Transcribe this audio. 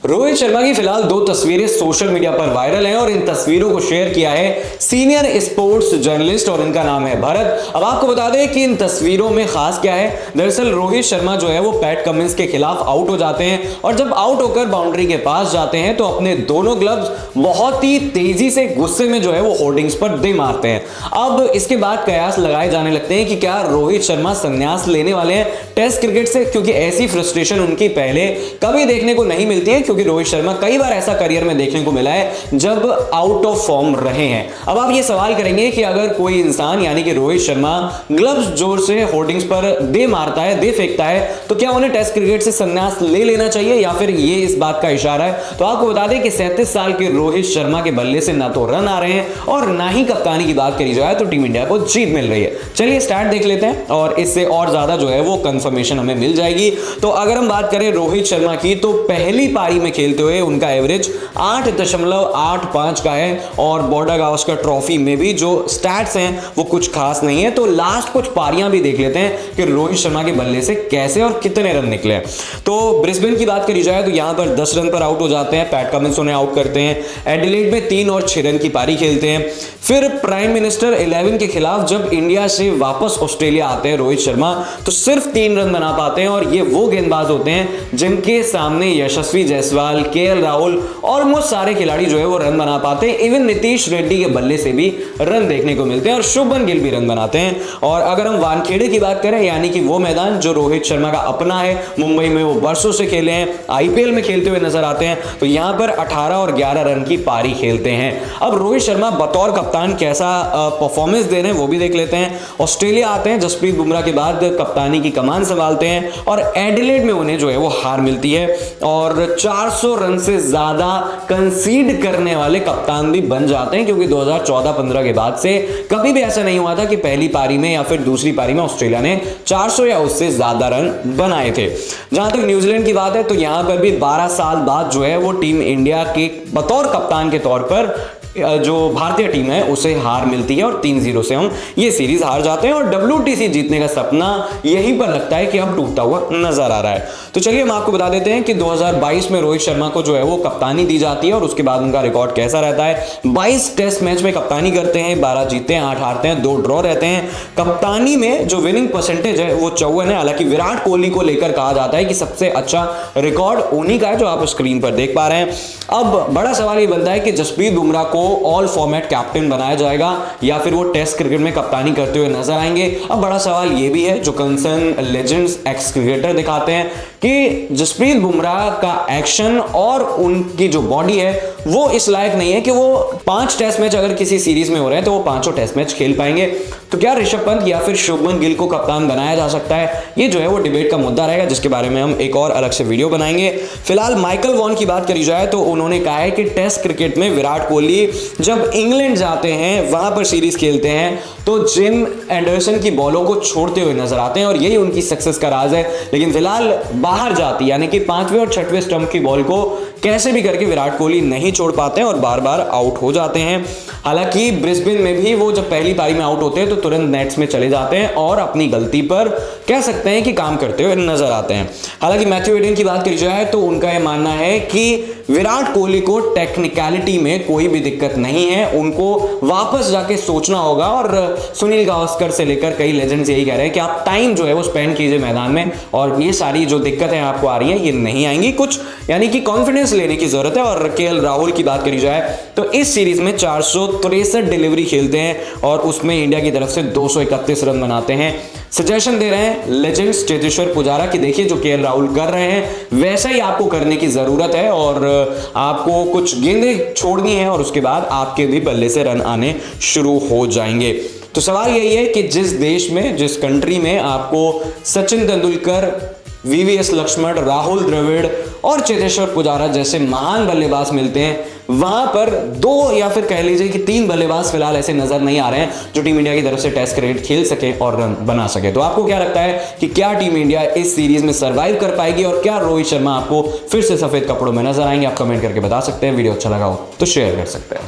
रोहित शर्मा की फिलहाल दो तस्वीरें सोशल मीडिया पर वायरल हैं और इन तस्वीरों को शेयर किया है सीनियर स्पोर्ट्स जर्नलिस्ट और इनका नाम है भरत। अब आपको बता दें कि इन तस्वीरों में खास क्या है। दरअसल रोहित शर्मा जो है वो पैट कमिंस के खिलाफ आउट हो जाते हैं और जब आउट होकर बाउंड्री के पास जाते हैं तो अपने दोनों ग्लव्स बहुत ही तेजी से गुस्से में जो है वो होर्डिंग्स पर दे मारते हैं। अब इसके बाद कयास लगाए जाने लगते हैं कि क्या रोहित शर्मा संन्यास लेने वाले हैं टेस्ट क्रिकेट से, क्योंकि ऐसी फ्रस्ट्रेशन उनकी पहले कभी देखने को नहीं मिलती है, क्योंकि रोहित शर्मा कई बार ऐसा करियर में देखने को मिला है जब आउट ऑफ फॉर्म रहे हैं। अब आप ये सवाल करेंगे कि अगर कोई इंसान यानी कि रोहित शर्मा ग्लव्स जोर से होर्डिंग्स पर दे मारता है, दे फेंकता है, तो क्या उन्हें टेस्ट क्रिकेट से संन्यास ले लेना चाहिए या फिर ये इस बात का इशारा है? तो आपको बता दें कि 37 साल के रोहित शर्मा के बल्ले से ना तो रन आ रहे हैं और ना ही कप्तानी की बात करी जाए तो टीम इंडिया को जीत मिल रही है। चलिए स्टार्ट देख लेते हैं और इससे और ज्यादा जो है वो कंफर्मेशन हमें मिल जाएगी। तो अगर हम बात करें रोहित शर्मा की, तो पहली पारी में खेलते हुए उनका एवरेज 8.85 का है और बॉर्डर गावस्कर ट्रॉफी में भी जो स्टैट्स हैं वो कुछ खास नहीं है। तो लास्ट कुछ पारियां भी देख लेते हैं कि रोहित शर्मा के बल्ले से कैसे और कितने रन निकले। तो ब्रिस्बेन की बात करी जाए तो यहां पर 10 रन पर आउट हो जाते हैं, पैट कमिंस उन्हें आउट करते हैं। एडिलेड में 3 और 6 रन की पारी खेलते हैं। फिर प्राइम मिनिस्टर 11 के खिलाफ जब इंडिया से वापस ऑस्ट्रेलिया आते हैं रोहित शर्मा, तो सिर्फ 3 रन बना पाते हैं और ये वो गेंदबाज होते हैं जिनके सामने यशस्वी जायसवाल, केएल राहुल, ऑलमोस्ट सारे खिलाड़ी जो है वो रन बना पाते हैं। इवन नीतीश रेड्डी के बल्ले से भी रन देखने को मिलते हैं और शुभमन गिल भी रन बनाते हैं। और अगर हम वानखेड़े की बात करें, यानी कि वो मैदान जो रोहित शर्मा का अपना है, मुंबई में वो बरसों से खेले हैं, आईपीएल में खेलते हुए नजर आते हैं, तो यहां पर 18 और 11 रन की पारी खेलते हैं। अब रोहित शर्मा बतौर कप्तान कैसा परफॉर्मेंस दे रहे हैं वो भी देख लेते हैं। ऑस्ट्रेलिया आते हैं, जसप्रीत बुमराह के बाद कप्तानी की कमान संभालते हैं और एडिलेड में उन्हें जो है वो हार मिलती है और 400 रन से ज्यादा कंसीड करने वाले कप्तान भी बन जाते हैं, क्योंकि 2014-15 के बाद से कभी भी ऐसा नहीं हुआ था कि पहली पारी में या फिर दूसरी पारी में ऑस्ट्रेलिया ने 400 या उससे ज्यादा रन बनाए थे। जहां तक न्यूजीलैंड की बात है तो यहां पर भी 12 साल बाद जो है वो टीम इंडिया के बतौर कप्तान के तौर पर जो भारतीय टीम है उसे हार मिलती है और 3-0 से हम ये सीरीज हार जाते हैं और WTC जीतने का सपना यहीं पर लगता है कि अब टूटता हुआ नजर आ रहा है। तो चलिए हम आपको बता देते हैं कि 2022 में रोहित शर्मा को जो है वो कप्तानी दी जाती है और उसके बाद उनका रिकॉर्ड कैसा रहता है। 22 टेस्ट मैच में कप्तानी करते हैं, 12 जीतते हैं, 8 हारते हैं, 2 ड्रॉ रहते हैं। कप्तानी में जो विनिंग परसेंटेज है वो 54 है। हालांकि विराट कोहली को लेकर कहा जाता है कि सबसे अच्छा रिकॉर्ड उन्हीं का है जो आप स्क्रीन पर देख पा रहे हैं। अब बड़ा सवाल ये बनता है कि जसप्रीत बुमराह को ऑल फॉर्मेट कैप्टन बनाया जाएगा या फिर वो टेस्ट क्रिकेट में कप्तानी करते हुए नजर आएंगे। अब बड़ा सवाल ये भी है जो कंसर्न लेजेंड्स एक्स क्रिकेटर दिखाते हैं कि जसप्रीत बुमराह का एक्शन और उनकी जो बॉडी है वो इस लायक नहीं है कि वो 5 टेस्ट मैच अगर किसी सीरीज में हो रहे हैं तो वो 5 टेस्ट मैच खेल पाएंगे। तो क्या ऋषभ पंत या फिर शुभमन गिल को कप्तान बनाया जा सकता है? ये जो है वो डिबेट का मुद्दा रहेगा, जिसके बारे में हम एक और अलग से वीडियो बनाएंगे। फिलहाल माइकल वॉन की बात करी जाए तो उन्होंने कहा है कि टेस्ट क्रिकेट में विराट कोहली जब इंग्लैंड जाते हैं, वहां पर सीरीज खेलते हैं, तो जिम एंडरसन की बॉलों को छोड़ते हुए नजर आते हैं और यही उनकी सक्सेस का राज है। लेकिन फिलहाल बाहर जाती यानी कि 5वें और 6वें स्टंप की बॉल को कैसे भी करके विराट कोहली नहीं छोड़ पाते हैं और बार बार आउट हो जाते हैं। हालांकि ब्रिस्बेन में भी वो जब पहली पारी में आउट होते हैं तो तुरंत नेट्स में चले जाते हैं और अपनी गलती पर कह सकते हैं कि काम करते हुए नजर आते हैं। हालांकि मैथ्यू हेडन की बात करी जाए तो उनका यह मानना है कि विराट कोहली को टेक्निकलिटी में कोई भी दिक्कत नहीं है, उनको वापस जाके सोचना होगा। और सुनील गावस्कर से लेकर कई लेजेंड्स यही कह रहे हैं कि आप टाइम जो है वो स्पेंड कीजिए मैदान में और ये सारी जो दिक्कतें आपको आ रही हैं ये नहीं आएंगी। कुछ यानी कि कॉन्फिडेंस लेने की जरूरत है। और केएल राहुल की बात करी जाए तो इस सीरीज में 463 डिलीवरी खेलते हैं और उसमें इंडिया की तरफ से 231 रन बनाते हैं। सजेशन दे रहे हैं लेजेंड्स चेतेश्वर पुजारा की, देखिए जो केएल राहुल कर रहे हैं वैसा ही आपको करने की जरूरत है और आपको कुछ गेंदें छोड़नी है और उसके बाद आपके भी बल्ले से रन आने शुरू हो जाएंगे। तो सवाल यही है कि जिस देश में, जिस कंट्री में आपको सचिन तेंदुलकर, वीवीएस लक्ष्मण, राहुल द्रविड़ और चेतेश्वर पुजारा जैसे महान बल्लेबाज मिलते हैं, वहां पर 2 या फिर कह लीजिए कि 3 बल्लेबाज फिलहाल ऐसे नजर नहीं आ रहे हैं जो टीम इंडिया की तरफ से टेस्ट क्रिकेट खेल सके और रन बना सके। तो आपको क्या लगता है कि क्या टीम इंडिया इस सीरीज में सर्वाइव कर पाएगी और क्या रोहित शर्मा आपको फिर से सफेद कपड़ों में नजर आएंगे? आप कमेंट करके बता सकते हैं। वीडियो अच्छा लगा हो तो शेयर कर सकते हैं।